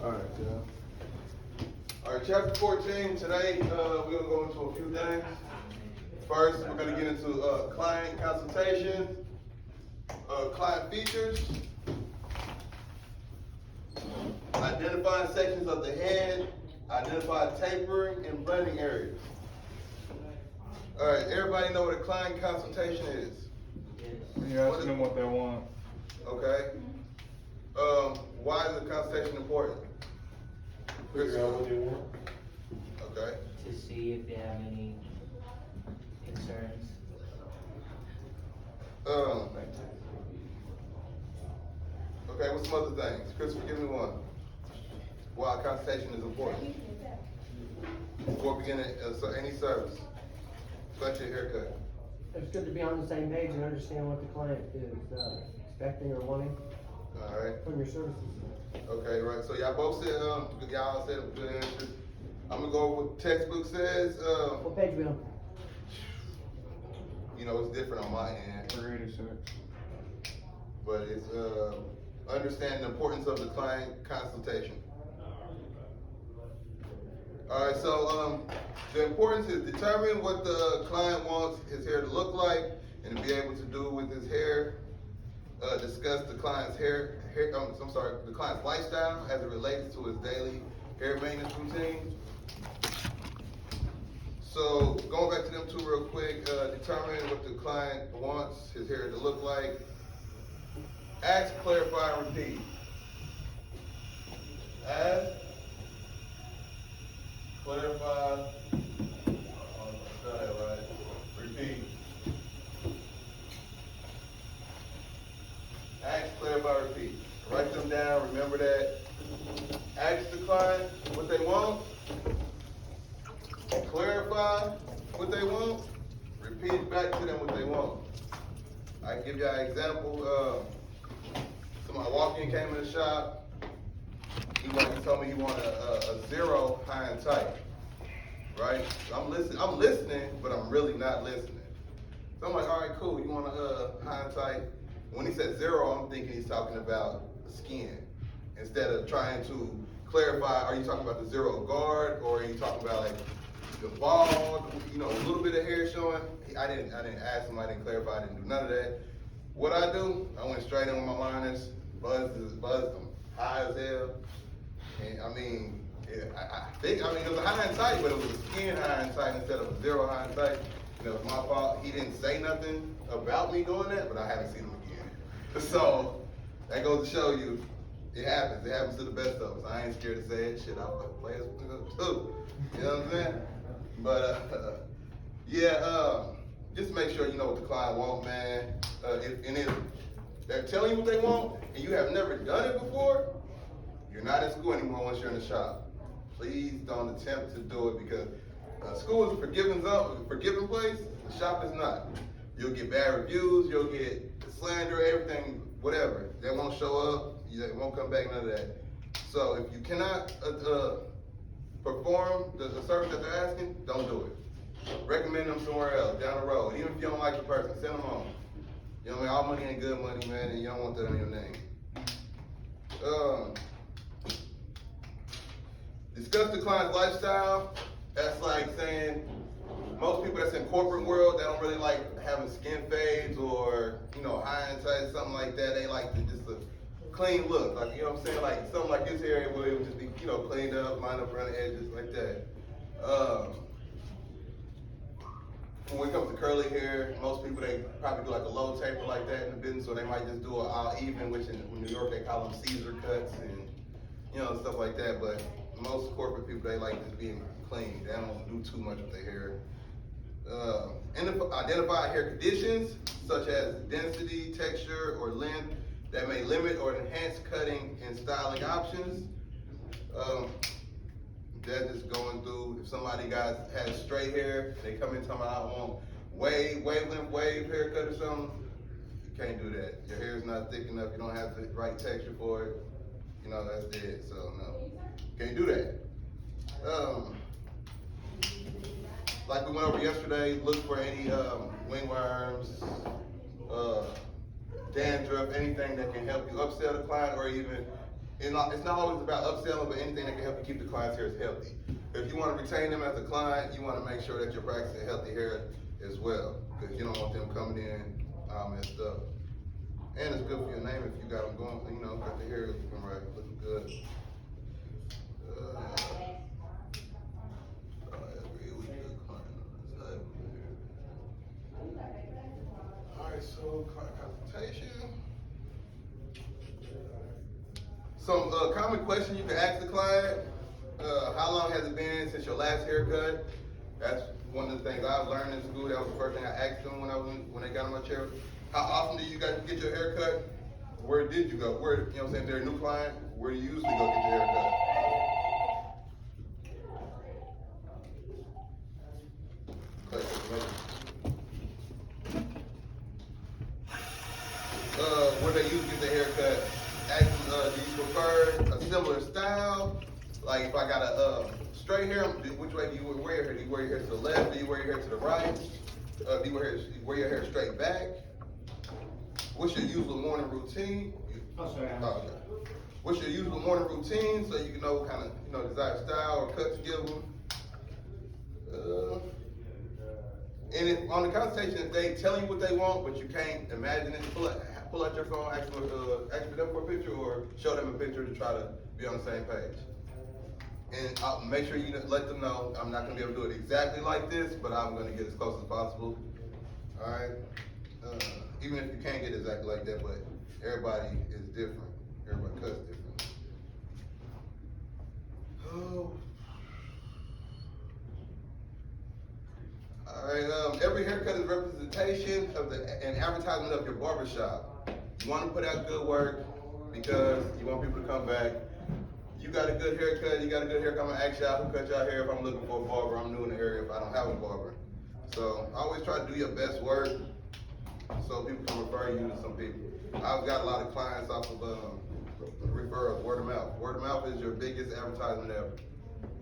Alright, yeah. All right, chapter 14, today, we're gonna go into a few things. First, we're gonna get into, client consultation, client features, identifying sections of the head, identify tapering and blending areas. All right, everybody know what a client consultation is? You're asking them what they want. Okay. Why is the consultation important? Figure out what they want. Okay. To see if they have any concerns. Okay, what's some other things? Christopher, give me one. Why consultation is important. Before beginning any service, especially a haircut. It's good to be on the same page and understand what the client is expecting or wanting All right. from your services. Okay, right. So y'all both said y'all said good answers. I'm gonna go with what textbook says. What page we on? You know, it's different on my end, 386. but it's understanding the importance of the client consultation. All right, so the importance is determine what the client wants his hair to look like and to be able to do with his hair. Discuss the client's the client's lifestyle as it relates to his daily hair maintenance routine. So going back to them two real quick, determine what the client wants his hair to look like. Ask, clarify, and repeat. Ask, clarify, repeat. Ask, clarify, repeat. Write them down, remember that. Ask the client what they want. Clarify what they want. Repeat back to them what they want. I give y'all an example. Somebody walked in, came in the shop. He told me he wanted a zero high and tight. Right? So I'm listening, but I'm really not listening. So I'm like, all right, cool. You want a high and tight? When he said zero, I'm thinking he's talking about the skin. Instead of trying to clarify, are you talking about the zero guard, or are you talking about like the bald, you know, a little bit of hair showing? I didn't ask him, I didn't clarify, I didn't do none of that. What I do, I went straight in with my liners, buzzed them high as hell. And I mean, I think it was a high and tight, but it was a skin high and tight instead of a zero high and tight. And it was my fault. He didn't say nothing about me doing that, but I haven't seen him again. So that goes to show you, it happens. It happens to the best of us. I ain't scared to say it. Shit, I'll play it too. You know what I'm saying? But just make sure you know what the client wants, man. If they're telling you what they want and you have never done it before, you're not in school anymore once you're in the shop. Please don't attempt to do it, because school is a forgiving place. The shop is not. You'll get bad reviews, you'll get slander, everything, whatever. They won't show up, they won't come back, none of that. So if you cannot perform the service that they're asking, don't do it. Recommend them somewhere else, down the road. Even if you don't like the person, send them home. You know what I mean? All money ain't good money, man, and you don't want that on your name. Discuss the client's lifestyle. That's like saying, most people that's in corporate world, they don't really like having skin fades or, you know, high and tight, something like that. They like just a clean look. Like, you know what I'm saying? Like something like this here, where it would just be, you know, cleaned up, lined up around the edges like that. When it comes to curly hair, most people, they probably do like a low taper like that in the business, or they might just do an all even, which in New York they call them Caesar cuts and, you know, stuff like that. But most corporate people, they like just being clean. They don't do too much with their hair. Identify hair conditions such as density, texture, or length that may limit or enhance cutting and styling options. That's just going through, if somebody has straight hair, they come in talking about, I want wave haircut or something, you can't do that. Your hair's not thick enough, you don't have the right texture for it, you know, that's dead, so no. Can't do that. Like we went over yesterday, look for any wingworms, dandruff, anything that can help you upsell the client or even it's not always about upselling, but anything that can help you keep the client's hair healthy. If you wanna retain them as a client, you wanna make sure that you're practicing healthy hair as well, because you don't want them coming in all messed up. And it's good for your name if you got them going, you know, got the hair looking right, looking good. Alright, so client consultation. Some common question you can ask the client, how long has it been since your last haircut? That's one of the things I've learned in school. That was the first thing I asked them when they got on my chair. How often do you guys get your haircut? Where did you go? Where, you know what I'm saying, if they're a new client, where do you usually go get your haircut? Where they usually get their haircut? Ask them, do you prefer a similar style? Like if I got a straight hair, which way do you wear your hair? Do you wear your hair to the left? Do you wear your hair to the right? Do you wear your hair straight back? What's your usual morning routine? Oh, sorry. Oh, okay. What's your usual morning routine so you can know what kind of, you know, desired style or cut to give them? And if on the consultation, if they tell you what they want, but you can't imagine it, pull out your phone, ask for them for a picture, or show them a picture to try to be on the same page. And make sure you let them know I'm not gonna be able to do it exactly like this, but I'm gonna get as close as possible. All right. Even if you can't get exactly like that, but everybody is different. Everybody cuts different. Oh. All right. Every haircut is representation of an advertisement of your barbershop. You want to put out good work because you want people to come back. You got a good haircut. You got a good haircut. I'm gonna ask y'all who cut y'all hair if I'm looking for a barber. I'm new in the area if I don't have a barber. So always try to do your best work so people can refer you to some people. I've got a lot of clients off of referrals, word of mouth. Word of mouth is your biggest advertisement ever.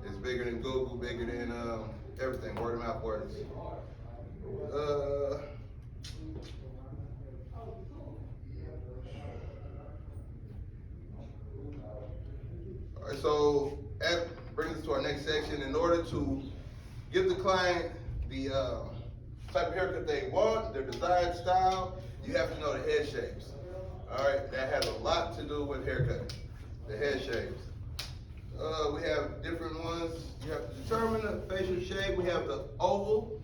It's bigger than Google, bigger than everything. Word of mouth works. All right, so that brings us to our next section. In order to give the client the type of haircut they want, their desired style, you have to know the head shapes. All right, that has a lot to do with haircutting, the head shapes. We have different ones. You have to determine the facial shape. We have the oval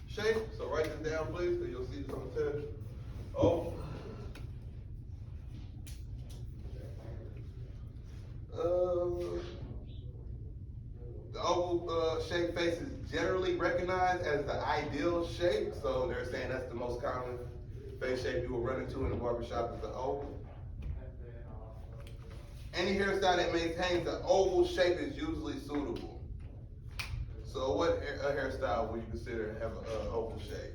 shape. So write this down, please, so you'll see this on the test. Oval. The oval shape face is generally recognized as the ideal shape. So they're saying that's the most common face shape you will run into in the barbershop is the oval. Any hairstyle that maintains the oval shape is usually suitable. So what hairstyle would you consider have an oval shape?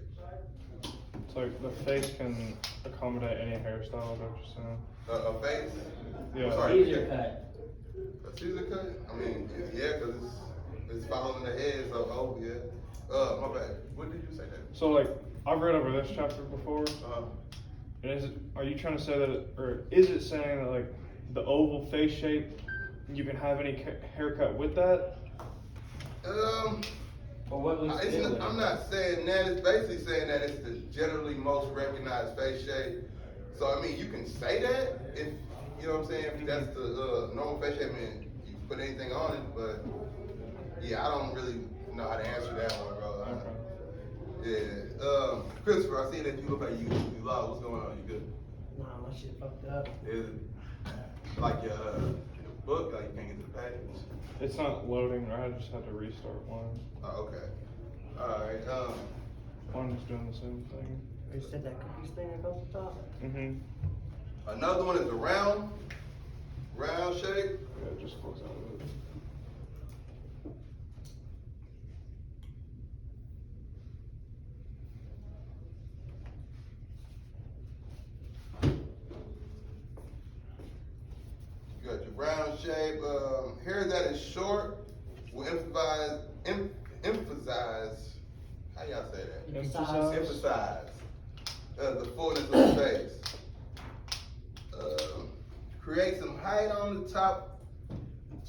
So the face can accommodate any hairstyle, is that what you're saying? A face? Yeah. I'm sorry. Caesar cut. A Caesar cut? I mean, yeah, because it's following the head, so oval, yeah. My bad. What did you say that? So like, I've read over this chapter before, Uh-huh. and are you trying to say that, or is it saying that like, the oval face shape, you can have any haircut with that? Or what looks good with it? I'm not saying that. It's basically saying that it's the generally most recognized face shape. So I mean, you can say that if you know what I'm saying. If that's the normal face shape, I mean, you can put anything on it. But yeah, I don't really know how to answer that one, bro. Yeah. Christopher, I see that you look like you lost. What's going on? You good? Nah, my shit fucked up. Is it like your book? Like you can't get to the page? It's not loading, right? I just had to restart one. Oh, okay. All right. One's doing the same thing. You said that cookies thing across the top? Mm-hmm. Another one is a round shape. Yeah, just close out of it. You got your round shape. Hair that is short will emphasize. How y'all say that? Emphasize. Emphasize the fullness of the face. create some height on the top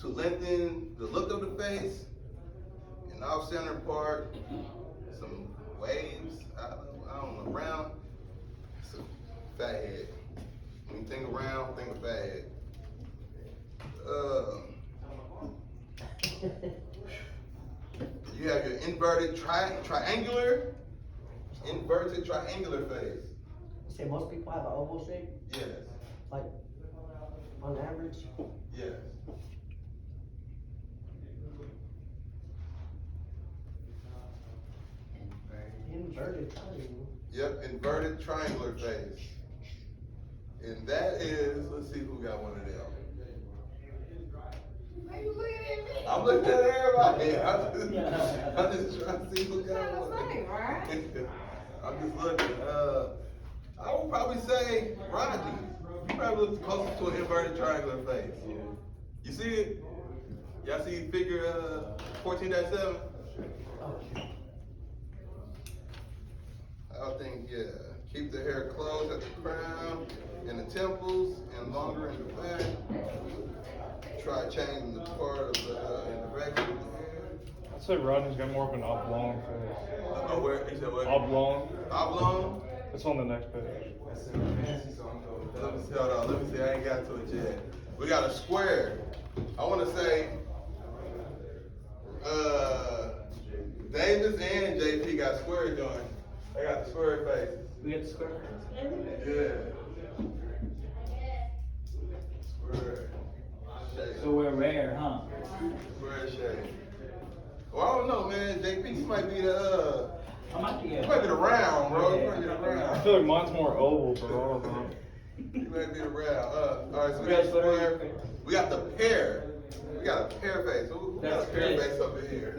to lengthen the look of the face. An off-center part, some waves, I don't know, round. It's a fat head. When you think of round, think of fat head. You have your inverted triangular face. You say most people have an oval shape, Yes, like, on average? yes. Inverted triangle. Yep, inverted triangular face. And that is, let's see who got one of them. I'm looking at everybody. I'm just trying to see who got one. I'm just looking. I would probably say Rodney. You probably look closest to an inverted triangular face. You see it? Y'all see figure 14-7? I think, yeah. Keep the hair closed at the crown and the temples and longer in the back. Try changing the part of the direction of the hair. I'd say Rodney's got more of an oblong face. Oh, where? He said what? Oblong. Oblong? It's on the next page. Let me see, hold on, let me see, I ain't got to it yet. We got a square. I wanna say, Davis and JP got square joints. They got the square faces. We got the square face? Yeah. Square shape. So we're rare, huh? Square shape. Well, I don't know, man. JP, you might be the, I might be you might be the round, bro. You might be the I round. feel like mine's more oval, but I don't know. You might be the round. Alright, so we Yes, got what are square. your- We got the pear. We got a pear face. Who got a That's pear Chris. face up in here?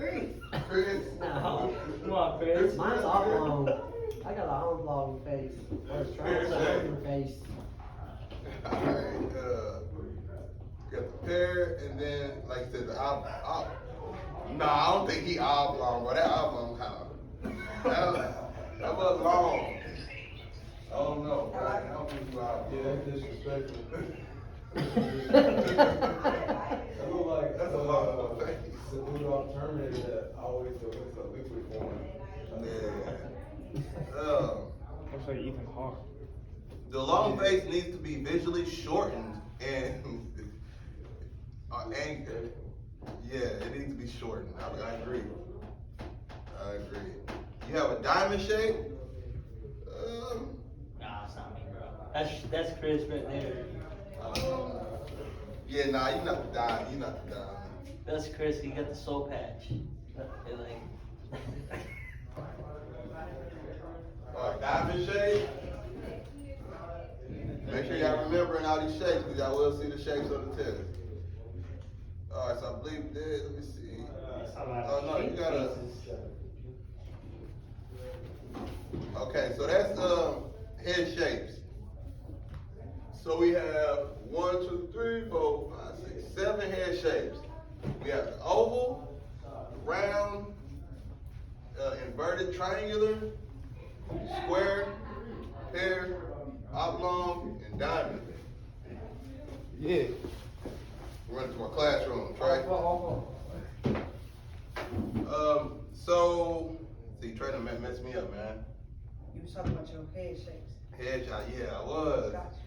Chris? No. Come on, Chris. Mine's oblong. I got an oblong face, or a triangular face. Alright, we got the pear, and then, like I said, the nah, I don't think he oblong, bro. That oblong that was long. I don't know, bro. I don't think you oblong. Yeah, that's disrespectful. That look like, that's a lot of face. The dude alternative that always looks a liquid form. Yeah. Looks like Ethan Hawke. The long face needs to be visually shortened and, yeah, it needs to be shortened. I agree. I agree. You have a diamond shape. Nah, it's not me, bro. That's Chris right there. Yeah, nah, you're not the diamond. You're not the diamond. That's Chris, he got the soul patch. They're like, All right, diamond shape. Make sure y'all remembering all these shapes, because y'all will see the shapes on the test. All right, so I believe that. Let me see. Oh no, you gotta. Okay, so that's head shapes. So we have 1, 2, 3, 4, 5, 6, 7 head shapes. We have the oval, round, inverted triangular, square, pear, oblong, and diamond. Yeah. We're running to our classrooms, right? So, see, you trying to mess me up, man. You was talking about your head shapes. Headshot, yeah, I was. Gotcha.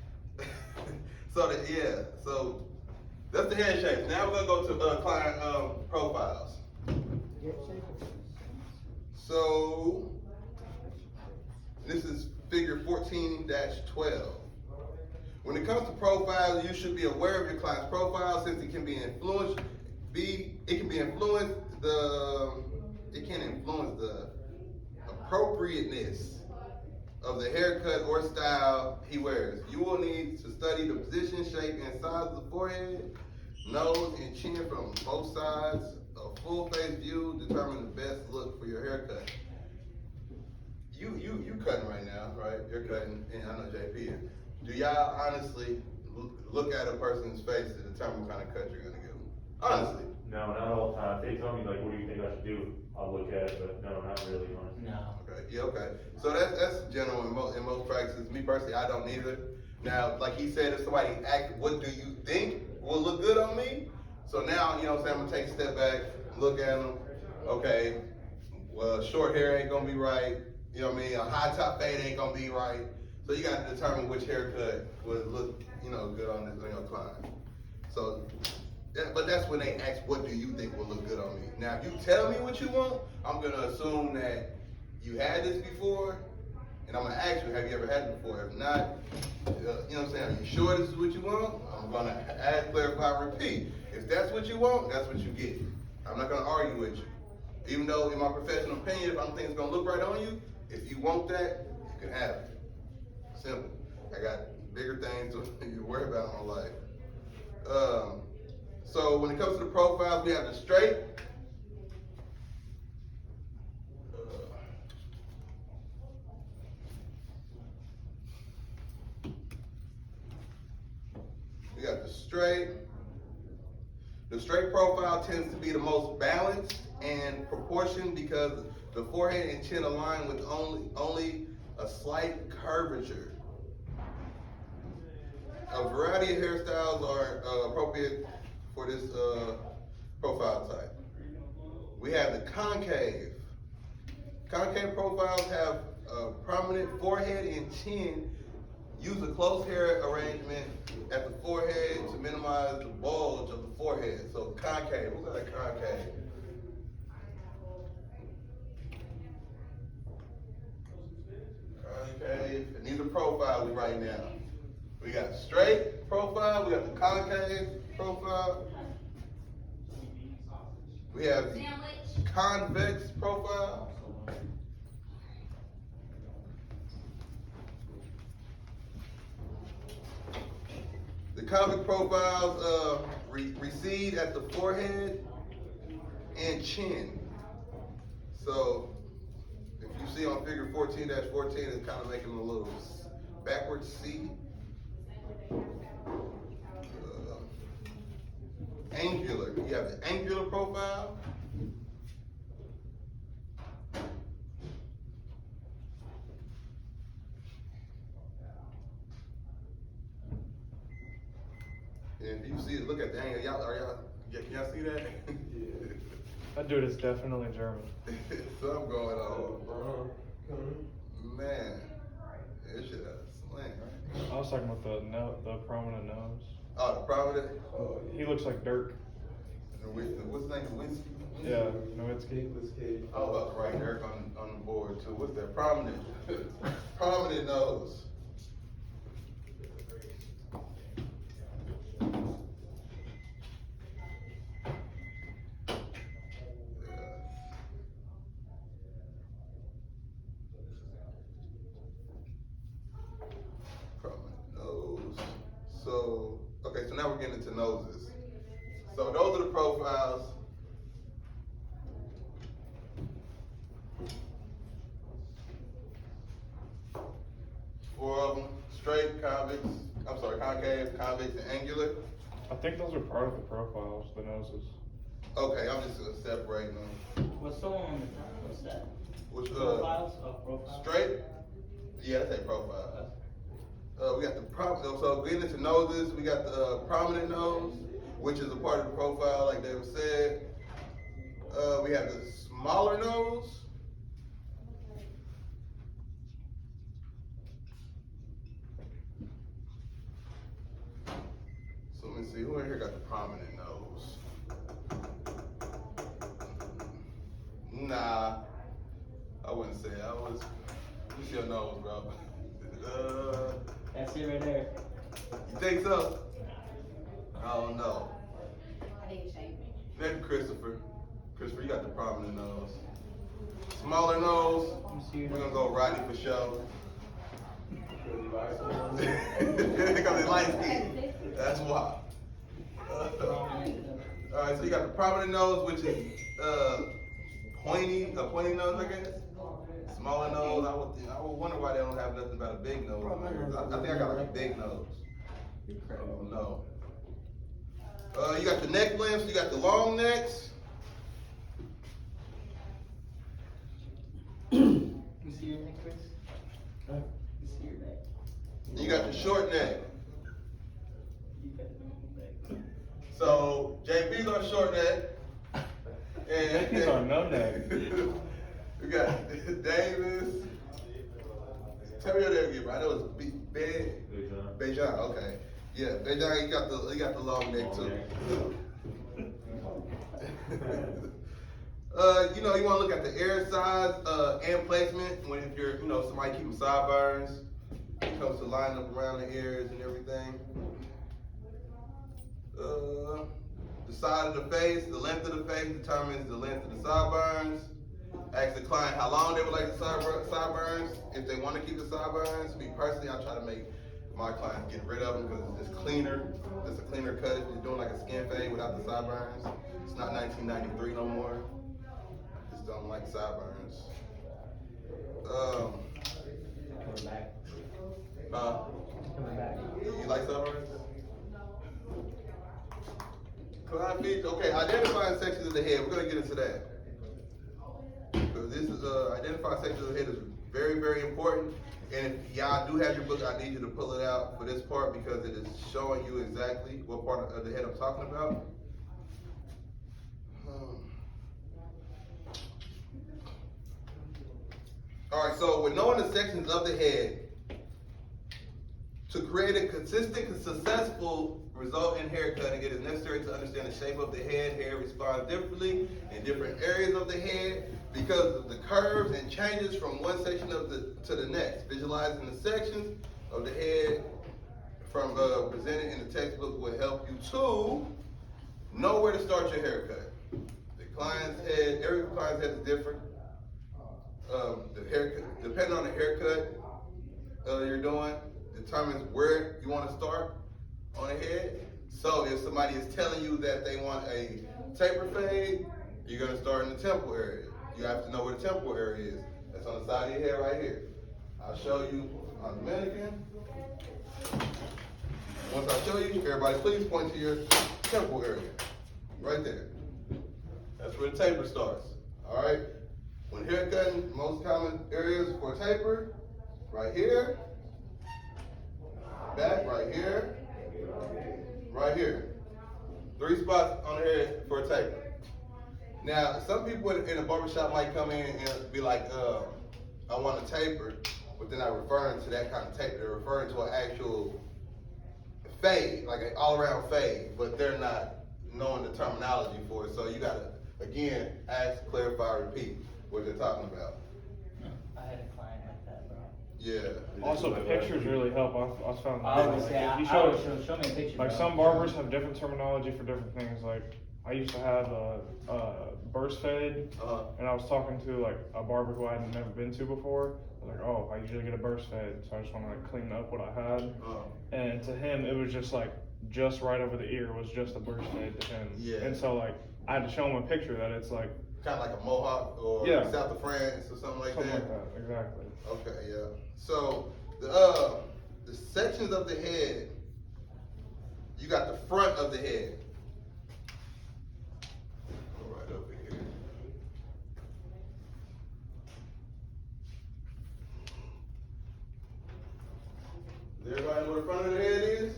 So that's the head shapes. Now we're gonna go to client profiles. So this is figure 14-12. When it comes to profiles, you should be aware of your client's profile since it can influence the appropriateness of the haircut or style he wears. You will need to study the position, shape, and size of the forehead, nose, and chin from both sides. A full face view determine the best look for your haircut. You cutting right now, right? You're cutting, and I know JP is. Do y'all honestly look at a person's face to determine what kind of cut you're gonna give them? Honestly. No, not all the time. If they tell me like, what do you think I should do? I'll look at it, but no, not really, honestly. no. Okay, yeah, okay. So that's general in most practices. Me personally, I don't either. Now, like he said, if somebody asked, what do you think will look good on me? So now, you know what I'm saying, I'm gonna take a step back, look at them, okay, well, short hair ain't gonna be right, you know what I mean, a high top fade ain't gonna be right. So you gotta determine which haircut would look, you know, good on your client. So, but that's when they ask, what do you think will look good on me? Now, if you tell me what you want, I'm gonna assume that you had this before, and I'm gonna ask you, have you ever had it before? If not, you know what I'm saying, are you sure this is what you want? I'm gonna add, clarify, repeat. If that's what you want, that's what you get. I'm not gonna argue with you. Even though in my professional opinion, if I don't think it's gonna look right on you, if you want that, you can have it. Simple. I got bigger things to worry about in my life. So when it comes to the profiles, we have the straight. We got the straight. The straight profile tends to be the most balanced and proportioned because the forehead and chin align with only a slight curvature. A variety of hairstyles are appropriate for this profile type. We have the concave. Concave profiles have a prominent forehead and chin. Use a close hair arrangement at the forehead to minimize the bulge of the forehead. So concave, who's got a concave? Concave, and these are profiles right now. We got straight profile, we got the concave profile. We have the convex profile. The convex profiles recede at the forehead and chin. So if you see on figure 14-14, it's kind of making a little backwards C. Angular, you have the angular profile. And if you see it, look at the angle, can y'all see that? That dude is definitely German. Something going on. Man, this shit has slang, right? I was talking about the prominent nose. Oh, the prominent? He looks like Dirk. What's his name? Winsky? Yeah, Nowitzki. I was about to write Eric on the board too. What's that? Prominent. Prominent nose. So, okay, so now we're getting into noses. So those are the profiles. Four of them, straight, convex, concave, convex, and angular. I think those are part of the profiles, the noses. Okay, I'm just gonna separate them. What's the one on the top, what's that? Which, Profiles, profiles? straight? Yeah, that's a profile. We got the so getting into noses, we got the prominent nose, which is a part of the profile, like David said. We have the smaller nose. So let me see, who in here got the prominent nose? Nah, I wouldn't say I was. What's your nose, bro? That's it right there. You think so? I don't know. I need to shave me. Maybe Christopher. Christopher, you got the prominent nose. Smaller nose, we're gonna go Rodney for show. Because he light skin. That's why. Alright, so you got the prominent nose, which is a pointy nose, I guess. Smaller nose, I would wonder why they don't have nothing about a big nose. I think I got like a big nose. Oh, no. You got the neck lengths, you got the long necks. You see your neck, Chris? You see your neck? You got the short neck. So JP's our short neck. And JP's our no neck. We got Davis. Tell me your name again, bro. I know it's Big John. Bejan, okay. Yeah, Bejan, he got the long neck too. You know, you wanna look at the air size, and placement, when if you're, you know, somebody keeping sideburns, when it comes to lining up around the ears and everything. The side of the face, the length of the face determines the length of the sideburns. Ask the client how long they would like the sideburns, if they wanna keep the sideburns. Me personally, I try to make my clients get rid of them because it's just cleaner. It's a cleaner cut if you're doing like a skin fade without the sideburns. It's not 1993 no more. Just don't like sideburns. Coming back. Uh, Coming back. you like sideburns? Client features, okay, identifying sections of the head, we're gonna get into that. Because this is, identifying sections of the head is very, very important. And if y'all do have your book, I need you to pull it out for this part because it is showing you exactly what part of the head I'm talking about. All right, so with knowing the sections of the head, to create a consistent and successful result in haircutting, it is necessary to understand the shape of the head. Hair responds differently in different areas of the head because of the curves and changes from one section of to the next. Visualizing the sections of the head from presented in the textbook will help you to know where to start your haircut. The client's head, every client's head is different. The haircut, depending on the haircut you're doing, determines where you want to start on the head. So if somebody is telling you that they want a taper fade, you're gonna start in the temple area. You have to know where the temple area is. That's on the side of your head right here. I'll show you on the mannequin. Once I show you, everybody please point to your temple area. Right there. That's where the taper starts. All right? When haircutting, most common areas for taper, right here, back, right here, right here. 3 spots on the head for a taper. Now, some people in a barbershop might come in and be like, I want a taper, but they're not referring to that kind of taper. They're referring to an actual fade, like an all-around fade, but they're not knowing the terminology for it. So you gotta, again, ask, clarify, repeat what they're talking about. I had a client like that, bro. Yeah. Also, pictures really help. I found that. I would say, If you I would show, show me a picture, like bro. some barbers have different terminology for different things. Like I used to have a burst fade, and I was talking to like a barber who I had never been to before. I was like, oh, I usually get a burst fade, so I just want to like clean up what I had. And to him, it was just like just right over the ear was just a burst fade to him. Yeah. And so like I had to show him a picture that it's like Kind of like a mohawk or Yeah. South of France or something like something that. like that. Exactly. Okay, yeah. So the sections of the head, you got the front of the head. Go right over here. Does everybody know where the front of the head is?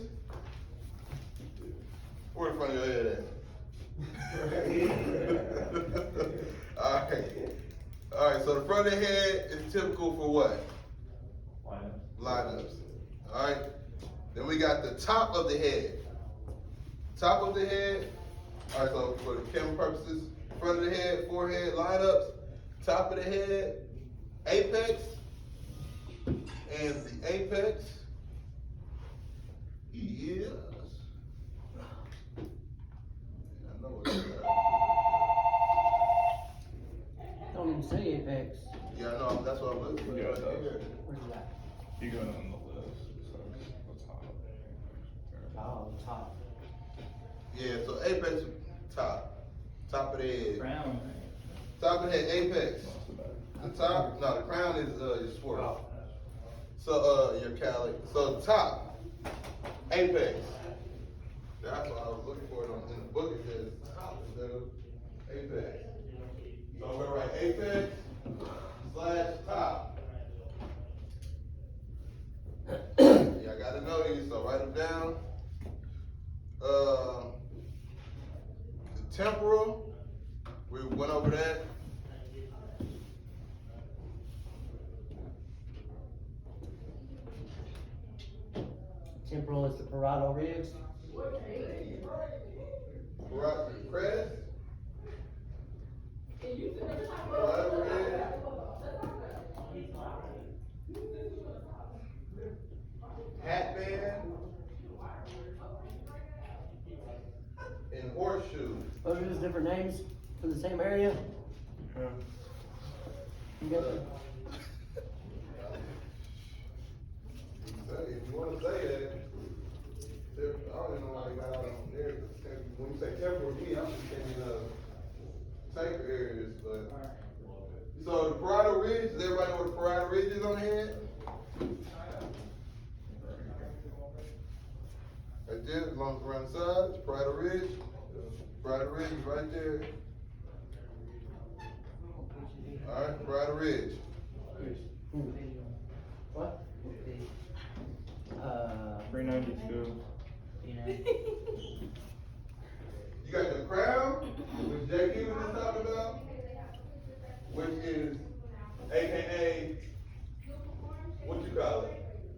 Where the front of your head at? Alright, so the front of the head is typical for what? Lineups. Alright. Then we got the top of the head. Top of the head. Alright, so for the camera purposes, front of the head, forehead, lineups, top of the head, apex, and the apex is. I know what it is. Don't even say apex. Yeah, I know, that's what I'm looking for. Yeah, it right does. here. Where's that? You go down the list. So the top. Oh, top. Yeah, so apex, top. Top of the head. Brown. Top of the head, apex. The top, no, the crown is your swirl. So your cali. So the top, apex. That's what I was looking for in the book. It says top instead of apex. So I'm gonna write apex / top. Yeah, I gotta know these, so write them down. temporal, we went over that. Temporal is the parietal ridge. Parietal crest. Parietal ridge. Hat band. And horseshoe. Those are just different names for the same area. Yeah. You got the, If you wanna say that, I don't even know why they got out on there. When you say temporal, me, I'm just thinking of safer areas, but. So the parietal ridge, does everybody know what the parietal ridge is on the head? Right there, as long as around the side, it's parietal ridge. Parietal ridge is right there. Alright, parietal ridge. what? 392. You know, You got the crown, which JQ was just talking about, which is AKA, what you call it?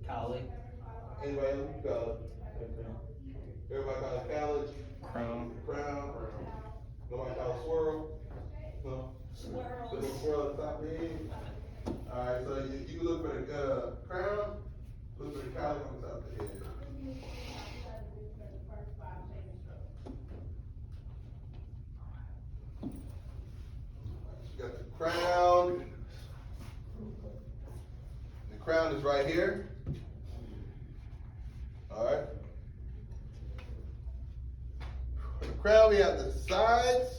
collie. Anybody else, what you call it? Everybody call it college, Crown. crown, nobody call it swirl? No? The little swirl at the top of the head? Alright, so you can look for the, crown, look for the college on the top of the head. You got the crown. The crown is right here. Alright. The crown, we have the sides.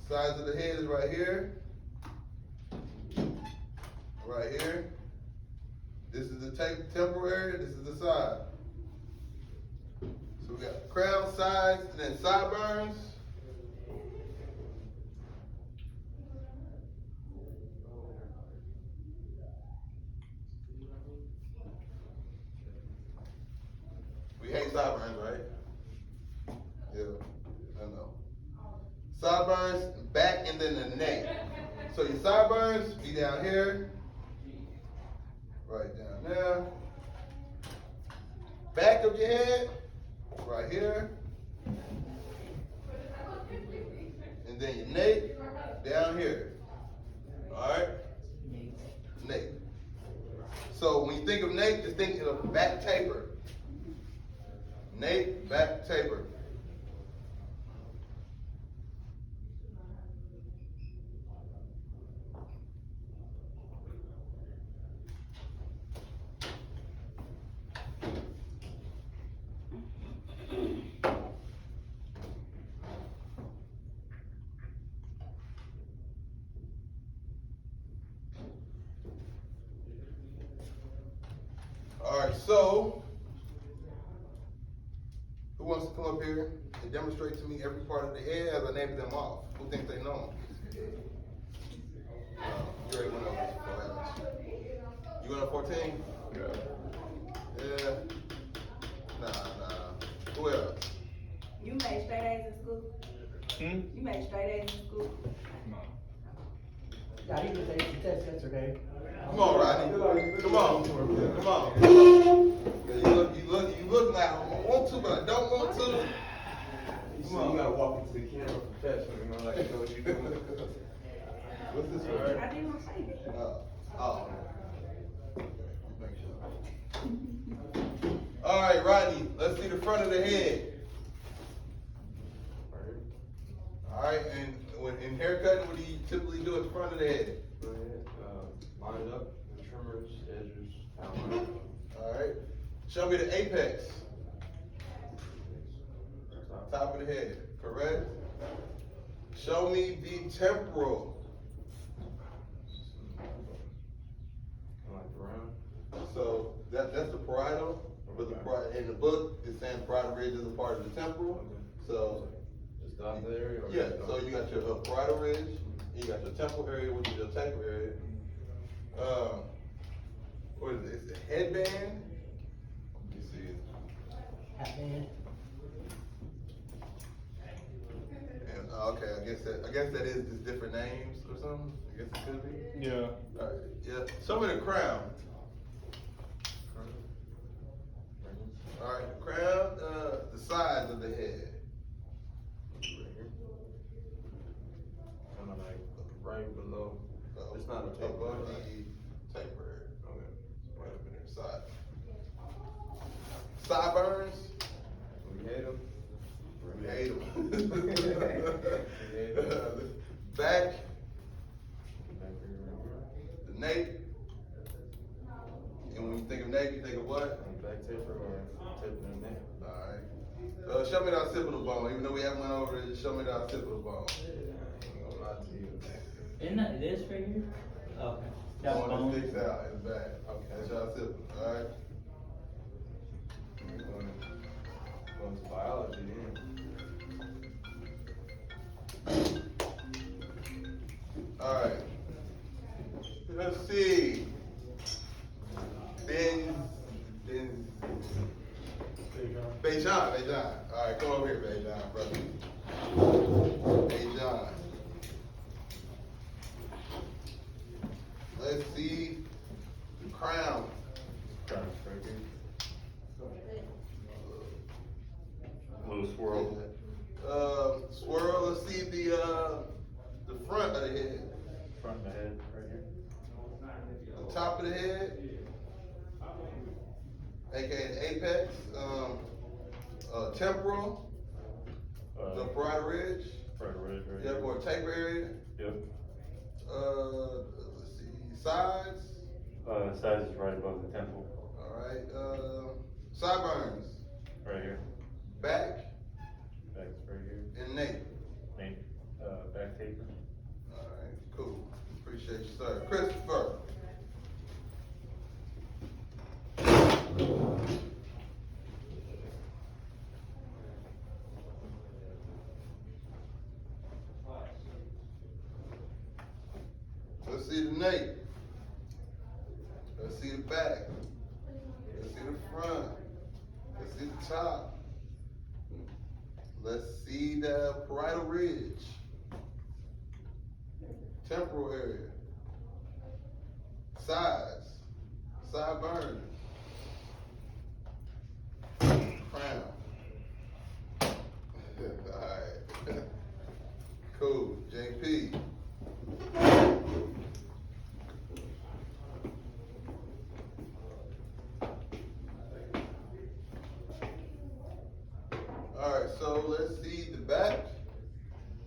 Sides of the head is right here. Right here. This is the temporal area, this is the side. So we got crown, sides, and then sideburns. We hate sideburns, right? Yeah, I know. Sideburns, back, and then the neck. So your sideburns be down here. Right down there. Back of your head, right here. And then your neck, down here. Alright? Neck. So when you think of neck, just think of back taper. Neck, back taper. Alright, so who wants to come up here and demonstrate to me every part of the head as I named them off? Who thinks they know them? You already went over this before, haven't you? You went up 14? Yeah. Nah. Who else? You made straight A's in school? You made straight A's in school? Yeah, he was able to test yesterday. Come on, Rodney. Come on. Come on. You look like I want to, but I don't want to. Come on. You gotta walk into the camera professional, you know, like you know what you're doing. What's this one? I did my favorite. Oh. Make sure. All right, Rodney, let's see the front of the head. All right, and in haircutting, what do you typically do at the front of the head? Go ahead, line it up, the trimmers, edges, outline. All right, show me the apex. Top of the head, correct? Show me the temporal. Like around. So that's the parietal, but in the book, it's saying parietal ridge is a part of the temporal. So Just stop there? Or yeah, so you got your parietal ridge, you got your temporal area, which is your taper area. What is it? It's a headband. Let me see. Hat band. Okay, I guess that is just different names or something. I guess it could be. Yeah. Alright, yeah. Show me the crown. Alright, the crown, the size of the head. Kinda like right below. It's not a tape. Above the taper. Okay. Right up in there, side. Sideburns. We hate them. We hate them. Back. The nape. And when you think of nape, you think of what? Back taper or taper in the neck. Alright. Show me the occipital bone. Even though we haven't went over it, just show me the occipital bone. I ain't gonna lie to you. Isn't that this right here? Okay. That's Bone that bone. sticks out in the back. Okay, that's your occipital, alright? Going to biology then. Alright. Let's see. Bejan. Alright, come over here, Bejan, brother. Bejan. Let's see the crown. Crown right here. Little swirl. Swirl, let's see the front of the head. Front of the head, right here. The top of the head. AKA the apex. Temporal. The parietal ridge. Parietal ridge, right Yep, here. or taper area. Yep. Let's see, sides. Size is right above the temple, Alright, sideburns. right here. Back Back's right here. and nape. Nape, back taper. Alright, cool. Appreciate you, sir. Christopher. Let's see the nape. Let's see the back. Let's see the front. Let's see the top. Let's see the parietal ridge. Temporal area. Sides. Sideburn. Crown. Alright. Cool. JP. Alright, so let's see the back.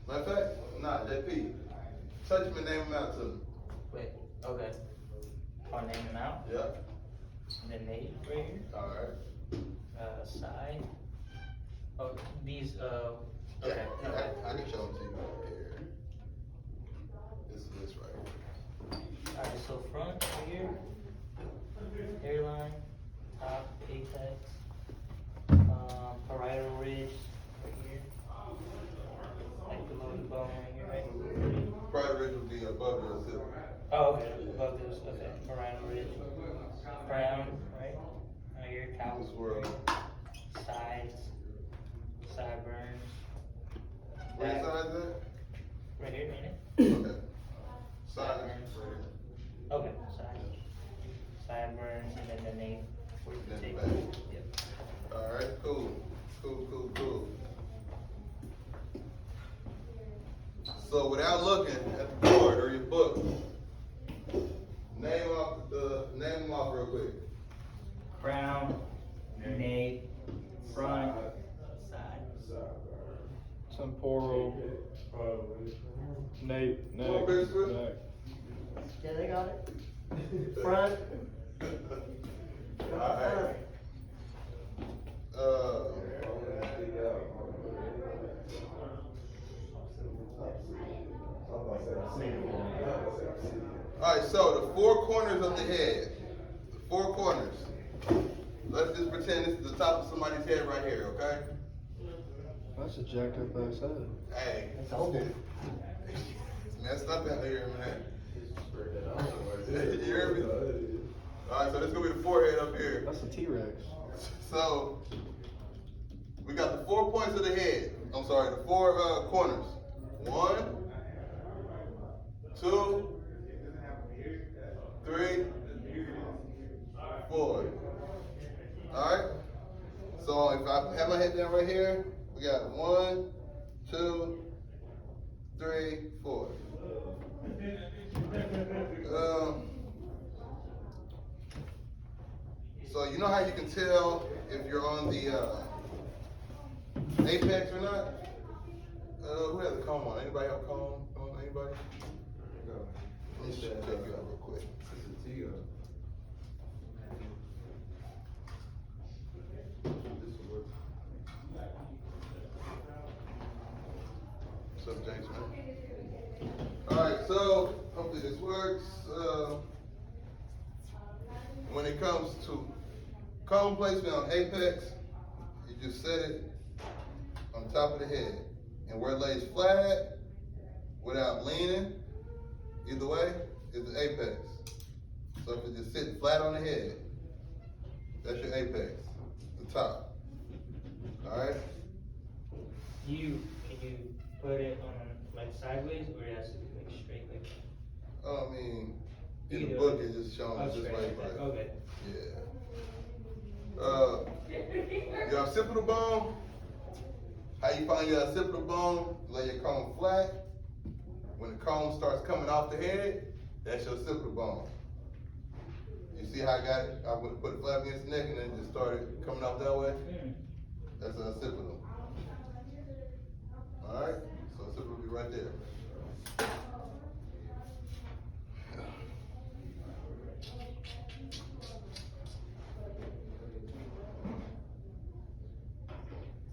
Matter of fact, nah, JP. Touch him and name him out to me. Wait, okay. I'll name them out. Yeah. The nape right here. Alright. Side. Oh, these, Yeah, okay. Okay. I can show them to you right here. This is this right here. Alright, so front right here. Hairline, top, apex. Parietal ridge right here. Like below the bone right here, right? Parietal ridge would be above the occipital. Oh, okay, above this, okay, parietal ridge. Crown, right? Right here, top. Swirl. Sides. Sideburns. Where back. your sides at? Right here, ain't it? Okay. Sides. Okay, sides. Sideburns and then the nape. For the Then tape. back. Yep. Alright, cool. Cool. So without looking at the board or your book, name them off real quick. Crown, nape, front, side. Temporal, nape, Come on, neck, Christopher. neck. Yeah, they got it. Front. Alright. Alright, so the four corners of the head. The four corners. Let's just pretend this is the top of somebody's head right here, okay? That's a jacked up ass head. Hey. It's old. It's messed up out here, man. You hear me? Alright, so this is gonna be the forehead up here. That's a T-Rex. So, we got the 4 points of the head. I'm sorry, the four corners. 1, 2, 3, 4. Alright? So if I have my head down right here, we got 1, 2, 3, 4. So you know how you can tell if you're on the apex or not? Who has a comb on? Anybody have a comb on? Anybody? Let me check you out real quick. It's a T, this will work. What's up, James, man? Alright, so hopefully this works. When it comes to comb placement on apex, you just set it on top of the head. And where it lays flat, without leaning, either way, is the apex. So if it's just sitting flat on the head, that's your apex, the top. Alright? Can you put it on like sideways or it has to be like straight like? I mean, in the Either book way. it's just showing Oh, it's just straight like, like that. Okay. yeah. Your occipital bone, how you find your occipital bone, lay your comb flat. When the comb starts coming off the head, that's your occipital bone. You see how I got it? I would put it flat against the neck and then it just started coming off that way? That's an occipital. Alright, so occipital will be right there.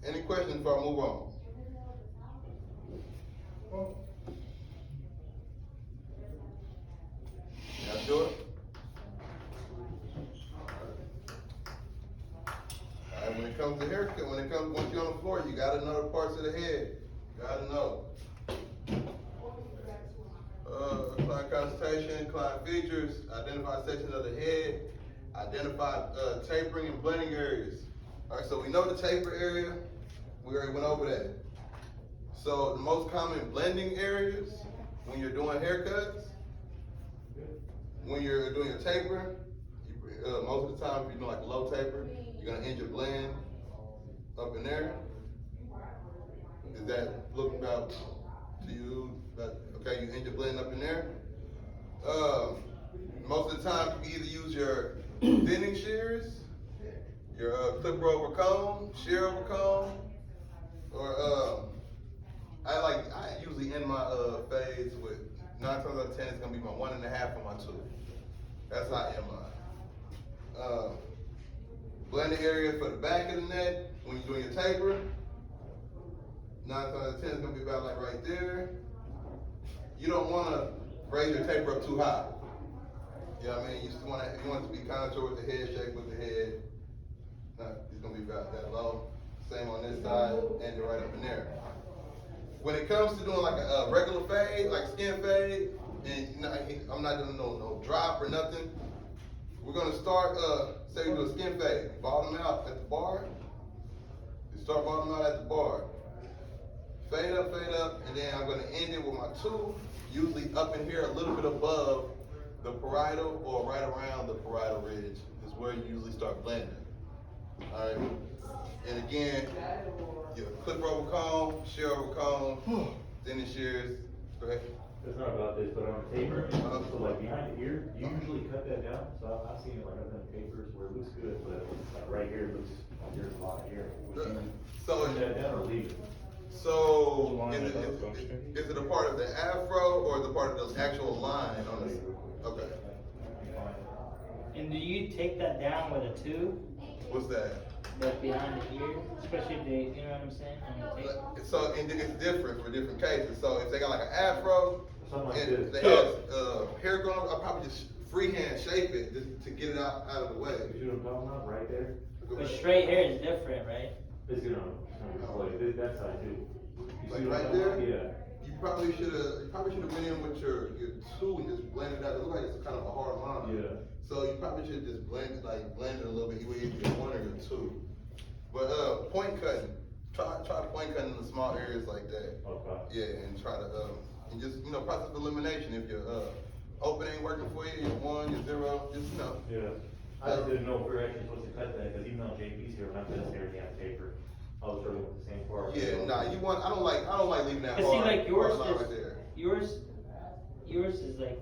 Any questions before I move on? Yeah, do it. Alright, when it comes to haircut, once you're on the floor, you gotta know the parts of the head. You gotta know. Client consultation, client features, identify sections of the head, identify tapering and blending areas. Alright, so we know the taper area, we already went over that. So the most common blending areas when you're doing haircuts, when you're doing your taper, most of the time if you're doing like a low taper, you're gonna end your blend up in there. Does that look about to you? Okay, you end your blend up in there. Most of the time you can either use your thinning shears, your clipper over comb, shear over comb, or I usually end my fades with 9 times out of 10 it's gonna be my 1.5 or my 2. That's how I end mine. Blending area for the back of the neck when you're doing your taper. 9 times out of 10 is gonna be about like right there. You don't wanna raise your taper up too high. You know what I mean? You want it to be contour with the head shape with the head. It's gonna be about that low. Same on this side and right up in there. When it comes to doing like a regular fade, like skin fade, and I'm not doing no drop or nothing. We're gonna start, say we do a skin fade, bottom out at the bar. You start bottom out at the bar. Fade up, and then I'm gonna end it with my 2, usually up in here a little bit above the parietal or right around the parietal ridge is where you usually start blending. Alright, and again, your clipper over comb, shear over comb, then the shears. Go ahead. It's not about this, but on a taper, so like behind the ear, you usually cut that down, so I've seen it like I've done tapers where it looks good, but like right here, it looks, there's a lot here. Would you So, cut that down or leave it? so Line is it up, don't you? it a part of the afro or is it part of the actual line on this? Okay, And do you take that down with a tube what's that? that's behind the ear, especially if they, you know what I'm saying, on the tape? So, and it's different for different cases. So if they got like an afro, Something like and this. they have hair growing, I'll probably just freehand shape it just to get it out of the way. You see what I'm talking about, right there? Go But ahead. straight hair is different, right? It's gonna like this, that side too. You Like see what right I'm talking about? there? Yeah. You probably should have went in with your 2 and just blended it out. It looks like it's kind of a hard line. Yeah. So you probably should just blend it a little bit, either your 1 or your 2. But point cutting. try to point cut in the small areas like that. Okay. Yeah, and try to, and just, process of elimination. If your, open ain't working for you, your 1, your 0, just, Yeah. I just didn't know if we were actually supposed to cut that, cause even though JP's here, when I'm gonna everything on paper, I was struggling with the same part. Yeah, nah, I don't like leaving that Cause see, hard, like yours hard line right is, there. yours is like,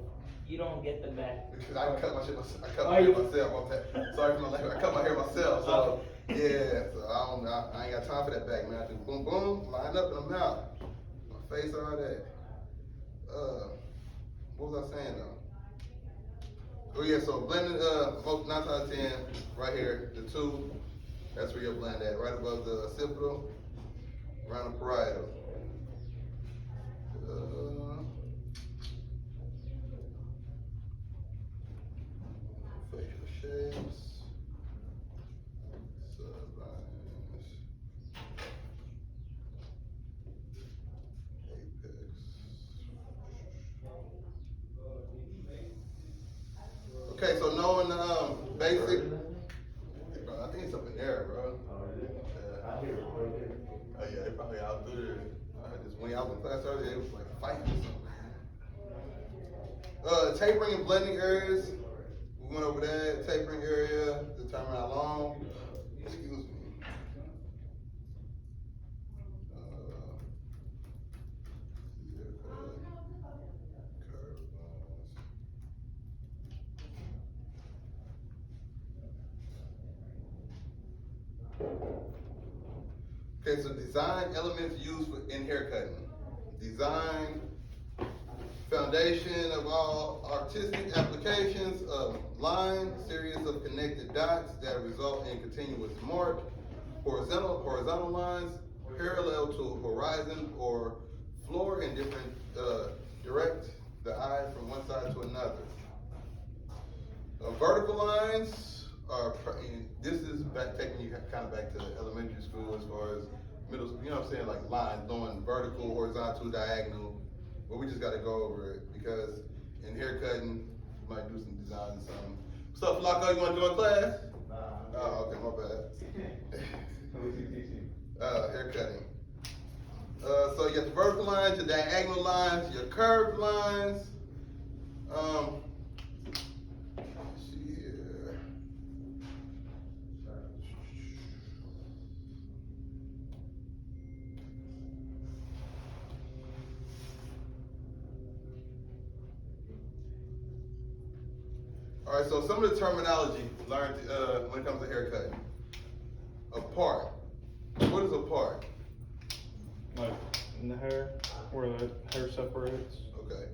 you don't get the back. Because I cut my shit myself, I cut Oh, my hair you- myself, my bad. Sorry for my language, I cut my hair myself, so, yeah, so I ain't got time for that back, man. I do boom, boom, line up and I'm out. My face, all that. What was I saying though? Oh yeah, so blending, most 9 out of 10, right here, the 2, that's where you'll blend at, right above the occipital, around the parietal. Facial shapes, sublines, apex. Okay, so knowing basic, bro, I think it's up in there, bro. Oh, is it? Yeah. I hear it right there. Oh yeah, they probably out there. I heard this when I was in class earlier, it was like fighting or something. Tapering and blending areas. We went over that. Tapering area, determine how long. Excuse me. Curve lines. Okay, so design elements used in haircutting. Design, foundation of all artistic applications of line, series of connected dots that result in continuous mark, horizontal lines, parallel to horizon or floor in different, direct the eye from one side to another. Vertical lines are, this is taking you kind of back to elementary school as far as middle, you know what I'm saying, like lines going vertical, horizontal, diagonal, but we just gotta go over it because in haircutting, you might do some design or something. What's up, Flacco, you wanna join class? Oh, okay, my bad. Haircutting. So you got the vertical lines, your diagonal lines, your curved lines. Let's see here. All right, so some of the terminology learned when it comes to haircutting. A part. What is a part? Like in the hair, where the hair separates. Okay.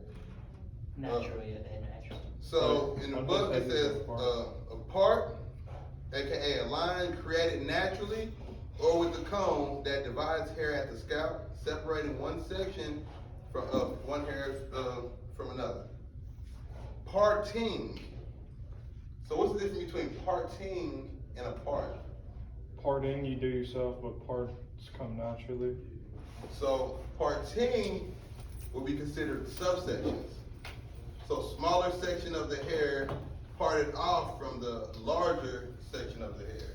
Naturally, natural. So in the book it says a part, aka a line created naturally or with a comb that divides hair at the scalp, separating one section from one hair from another. Parting. So what's the difference between parting and a part? Parting you do yourself, but parts come naturally. So parting will be considered subsections. So smaller section of the hair parted off from the larger section of the hair.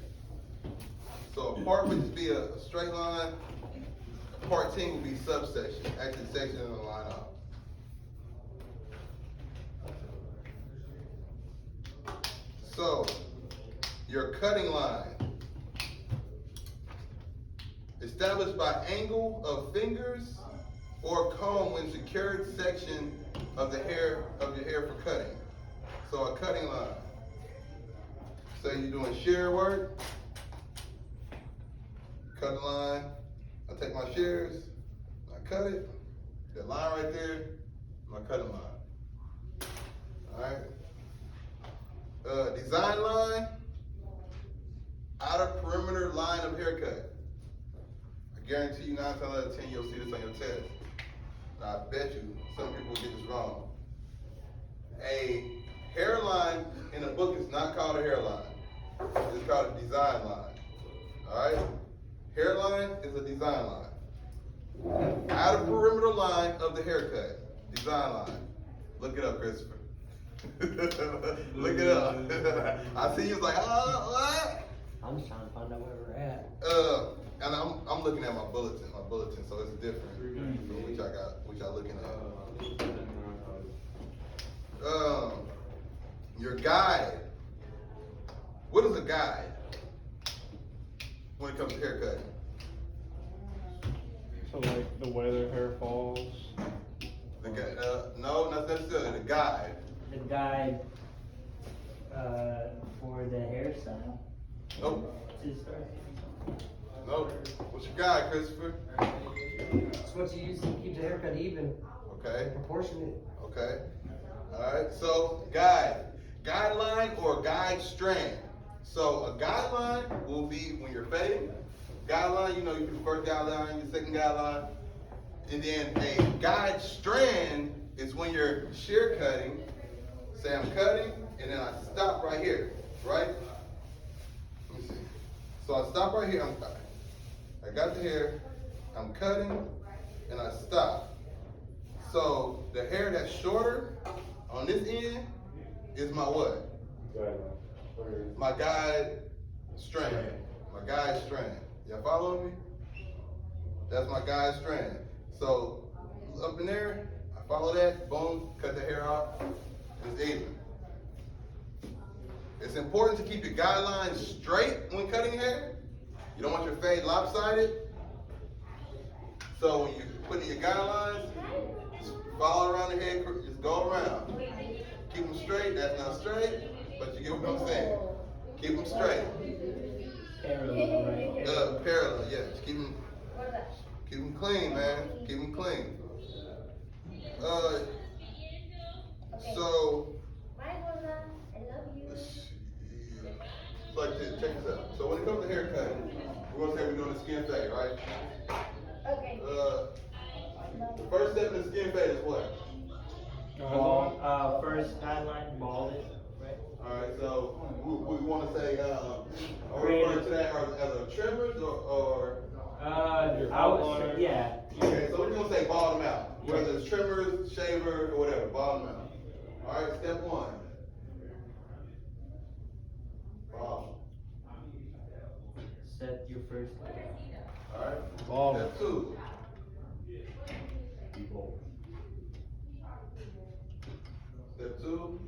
So a part would just be a straight line. A parting would be subsection, actually section of the line off. So your cutting line, established by angle of fingers or comb when secured section of the hair of your hair for cutting. So a cutting line. Say you're doing shear work, cut the line. I take my shears, I cut it. That line right there, my cutting line. All right. Design line, outer perimeter line of haircut. I guarantee you 9 times out of 10 you'll see this on your test. Now, I bet you some people get this wrong. A hairline in a book is not called a hairline. It's called a design line. Alright? Hairline is a design line. Outer perimeter line of the haircut. Design line. Look it up, Christopher. Look it up. I see you was like, what? I'm just trying to find out where we're at. and I'm looking at my bulletin, so it's different from which y'all looking at. Your guide. What is a guide when it comes to haircutting? So like the way their hair falls. The guide, no, not necessarily. The guide. The guide, for the hairstyle? Nope. To start? Nope. What's your guide, Christopher? It's what you use to keep the haircut even, Okay. proportionate. Okay. Alright, so guideline or guide strand. So a guideline will be when you're fading. Guideline, you know, you do the first guideline, your second guideline. And then a guide strand is when you're shear cutting. Say I'm cutting, and then I stop right here, right? Let me see. So I stop right here, I got the hair, I'm cutting, and I stop. So the hair that's shorter on this end is my what? My guide strand. My guide strand. Y'all following me? That's my guide strand. So up in there, I follow that, boom, cut the hair off, it's even. It's important to keep your guidelines straight when cutting hair. You don't want your fade lopsided. So when you're putting your guidelines, just follow around the head, just go around. Keep them straight, that's not straight, but you get what I'm saying. Keep them straight. Parallel, right? Parallel, yeah. Just keep them clean, man. Keep them clean. So, let's see. Like this, check this out. So when it comes to haircutting, we're gonna say we're doing a skin fade, right? Okay. The first step in the skin fade is what? Ball, first guideline, bald it, right? Alright, so we wanna say, are we referring to that as a trimmers or? I would say, yeah. Okay, so we're gonna say bottom out, whether it's trimmers, shaver, or whatever, bottom out. Alright, step one. Bottom. Set your first. Alright, Bottom. step two. Step two.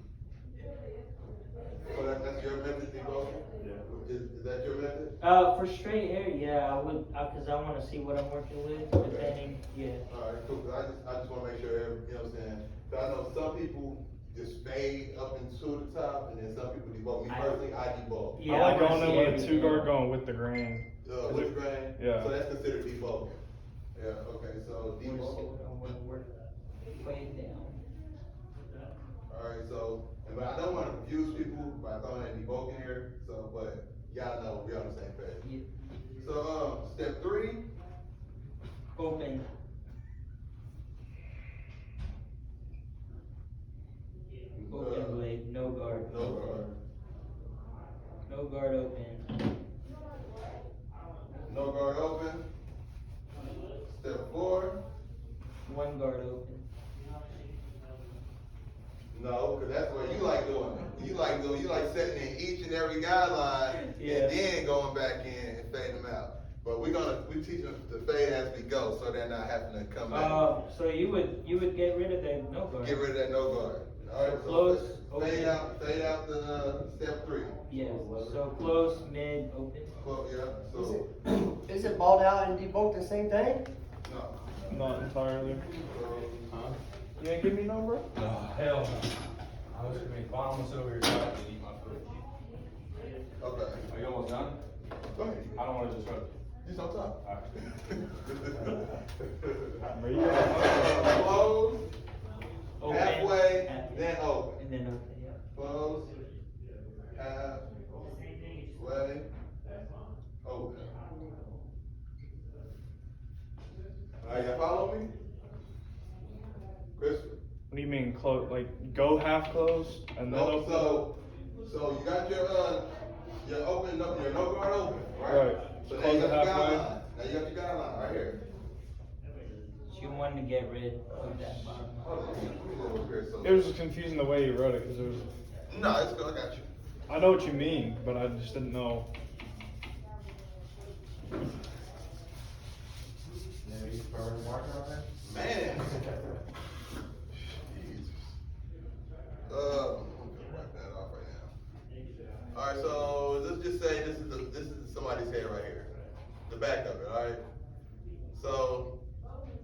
So that's your method, Debo? Yeah. Is that your method? For straight hair, yeah, I would, cause I wanna see what I'm working with, depending, yeah. Alright, cool, 'cause I just wanna make sure, you know what I'm saying? 'Cause I know some people just fade up into the top, and then some people debug. Me personally, I debug. Yeah, I like wanna going in see with a everything. 2 guard going with the grain. With grain? Yeah. So that's considered debug. Yeah, okay, so I wanna see debug. what I wanna work, way down. Alright, so, but I don't wanna confuse people by throwing that debug in here, so, but y'all know we're on the same page. Yeah. So, step three, Open. Open blade, no guard. no guard. No guard open. No guard open. Step four, One guard open. no, cause that's what you like doing. You like setting in each and every guideline Yeah. and then going back in and fading them out. But we teach them to fade as we go, so they're not having to come back. So you would get rid of that no guard? Get rid of that no guard. Alright, so Close, fade open. out the step three. Yes, so close, mid, open. Well, yeah, Is so, Is it balled out and debunked the same thing? no. Not entirely. So, You ain't give me a number? No, hell no. I was gonna be bottomless over your side and eat my food. okay. Are you almost done? Go ahead. I don't wanna disrupt you. Just on top. Where you at? Close, Open. halfway, Halfway. then open. And then open, yeah. Close, halfway, open. Alright, y'all follow me? Christopher? What do you mean close? Like go half closed and then No, open? so you got your open, your no guard open, right? Right. So now Close you it got your halfway. guideline. Now you got your guideline right here. She wanted to get rid of that bottom. Hold on, let me go over here, so. It was just confusing the way you wrote it because it was. No, it's good, I got you. I know what you mean, but I just didn't know. a marker on there? Man. Jesus. I'm gonna wipe that off right now. Alright, so let's just say this is somebody's head right here. The back of it, alright? So,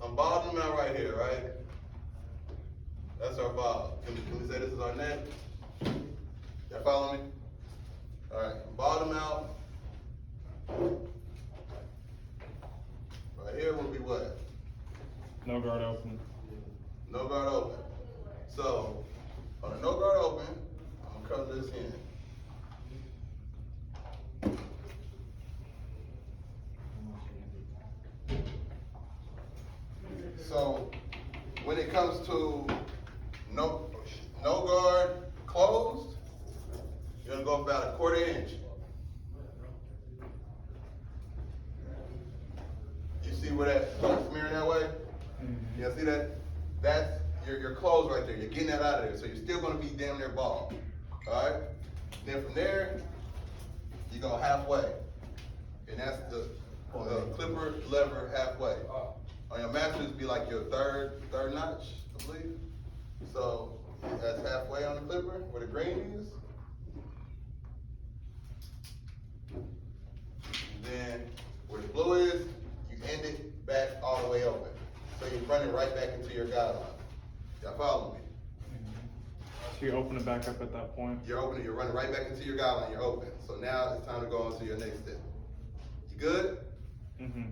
I'm balding them out right here, right? That's our bald. Can we say this is our neck? Y'all follow me? Alright, bald them out. Right here would be what? No guard open. No guard open. So, on a no guard open, I'm gonna cover this in. So, when it comes to no guard closed, you're gonna go about 1/4 inch. You see where that starts smearing that way? You see that? That's your clothes right there. You're getting that out of there. So you're still gonna be damn near bald. Alright? Then from there, you go halfway. And that's the clipper lever halfway. On your mattress be like your third notch, I believe. So that's halfway on the clipper where the green is. Then where the blue is, you end it back all the way open. So you run it right back into your guideline. Y'all follow me? So you open it back up at that point. You're running right back into your guideline, you're open. So now it's time to go on to your next step. You good? Mm-hmm.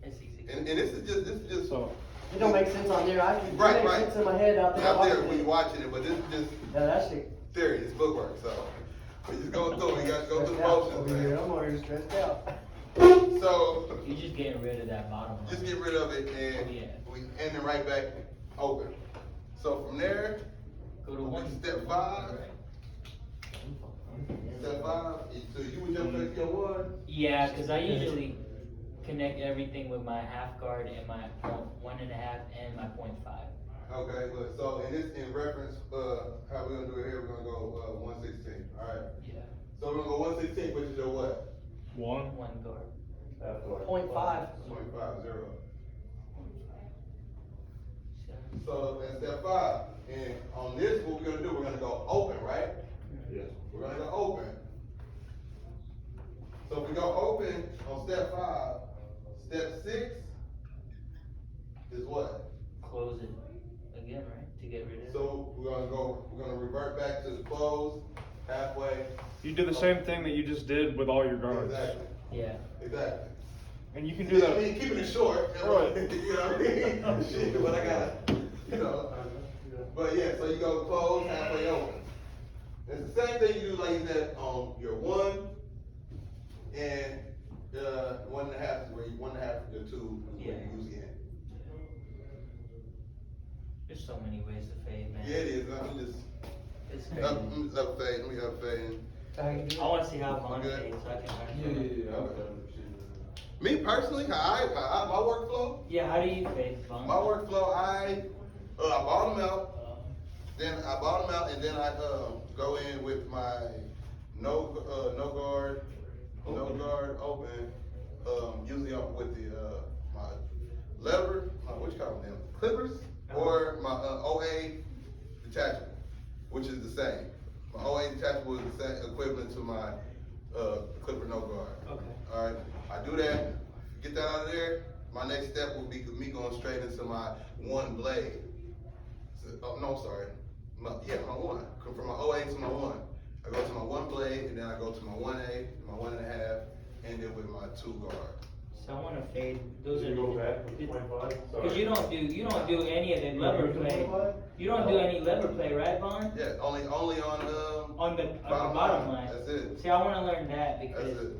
It's easy. And this is just So, It don't make sense on there, it Right, makes right. sense in my head out there. out there watching when it. you're watching it, but this is just Yeah, that shit. theory, it's footwork, so. We just go through, we gotta go through the stressed out motions, over here. man. I'm already stressed out. So, You're just getting rid of that bottom one. just get rid of it and Yeah. we end it right back open. So from there, Go to we'll be one. step 5. Step 5, so you would jump back to your 1. Yeah, cause I usually connect everything with my half guard and my 1.5 and my 0.5. Okay, good. So in reference, how we're gonna do it here, we're gonna go 116, alright? Yeah. So we're gonna go 116, which is your what? 1. One guard. Half guard. 0.5. 0.50. So that's step 5. And on this, what we're gonna do, we're gonna go open, right? Yes. We're gonna go open. So if we go open on step 5, step 6 is what? Close it again, right? To get rid of it. So we're gonna revert back to the close, halfway. You do the same thing that you just did with all your guards. Exactly, Yeah. exactly. And you can do I mean, that. keeping it short. Right. You know what I mean? Shit, but I gotta, you know. But yeah, so you go close, halfway open. It's the same thing you do like you said on your 1 and 1.5 is where you 1.5 your 2 is where you use it. There's so many ways to fade, man. Yeah, it is. I'm just It's up crazy. fade. Let me up fade. I wanna see how Vaughn Good. fades so I can learn from him. Okay. Me personally, my workflow. Yeah, how do you fade, Vaughn? My workflow, I bottom out. Then I bottom out, and then I go in with my no guard open. Usually with the my lever, what you call them, clippers, or my OA detachable, which is the same. My OA detachable is the same, equivalent to my clipper no guard. Okay. All right, I do that, get that out of there. My next step will be me going straight into my 1 blade. So, my 1. Come from my OA to my 1. I go to my 1 blade, and then I go to my 1A, my 1.5, and then with my 2 guard. So I wanna fade, those You are. go back with 0.5? Cause you don't do any of the lever play. You don't do any lever play, right, Vaughn? Yeah, only on On the bottom line. That's it. See, I wanna learn that That's because, it.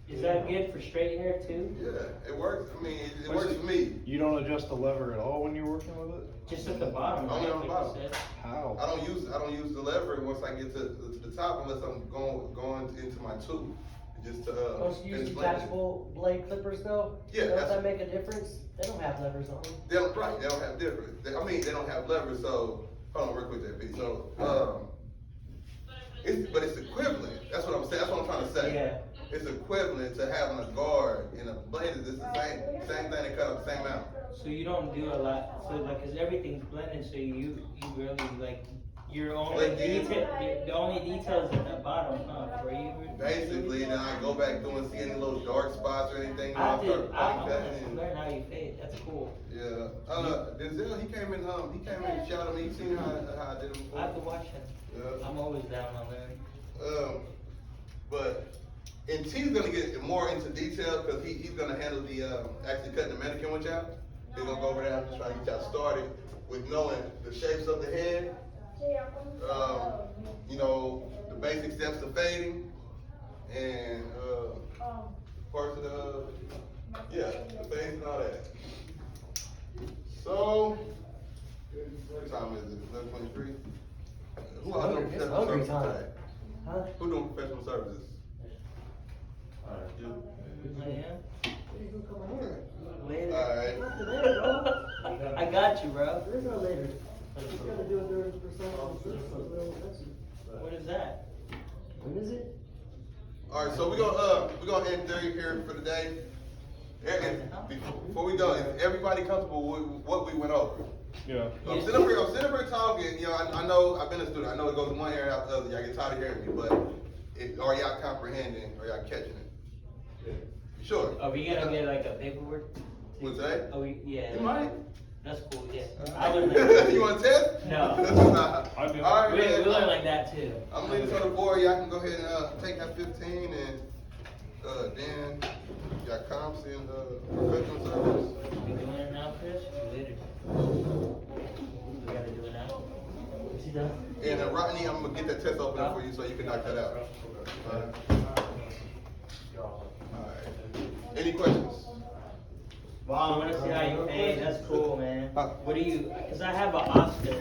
is that good for straight hair too? Yeah, it works. I mean, it works for me. You don't adjust the lever at all when you're working with it? Just at the bottom, Only right? on the like you bottom. said? How? I don't use the lever once I get to the top unless I'm going into my 2. Just to Don't you use finish blending. detachable blade clippers though? Yeah, Does that's- that make a difference? They don't have levers on them. They don't have different. They don't have levers. So hold on, real quick, there, Pete. So it's equivalent. That's what I'm saying. That's what I'm trying to say. Yeah. it's equivalent to having a guard and a blade. It's the same thing. They cut up the same amount. So you don't do a lot, so like, cause everything's blended, so you really like, your only the only details at the bottom, huh, where you. Basically, then I go back through and see any little dark spots or anything. I start wanna cutting. learn how you fade, that's cool. Yeah. Denzel, he came in and shouted me. You seen how I did it before? I have to watch him. Yeah. I'm always down on learning. But, and T's gonna get more into detail, cause he's gonna handle the, actually cutting the mannequin with y'all. He's gonna go over there and try to get y'all started with knowing the shapes of the head, you know, the basic steps to fading, and, parts of the, yeah, the fades and all that. So, what time is it, 11:23? Who else doing It's professional hungry services time. today? Huh? Who doing professional services? You? Oh, yeah? Okay. Later. Alright. Not today, bro. I got you, bro. There's no later. Just gotta do it during professional services. What is that? When is it? Alright, so we're gonna end there here for today. Before we go, is everybody comfortable with what we went over? Yeah. I'm sitting up here talking, you know, I know, I've been a student, I know it goes one area after the other, y'all get tired of hearing me, but are y'all comprehending, are y'all catching it? You sure? Are we gonna get like a paperwork? What's that? Oh, yeah. You might. That's cool, yeah. I learned that. You want a test? No. I do. Alright, We man. learn like that too. I'm leaving to the board, y'all can go ahead and, take that 15 and, then, y'all comps and, professional service. We doing it now, Chris? Later. We gotta do it now? Is he done? And, Rodney, I'm gonna get that test open for you so you can knock that out. Alright. Any questions? I wanna see how you fade, that's cool, man. Huh? What do you, cause I have an Oscar,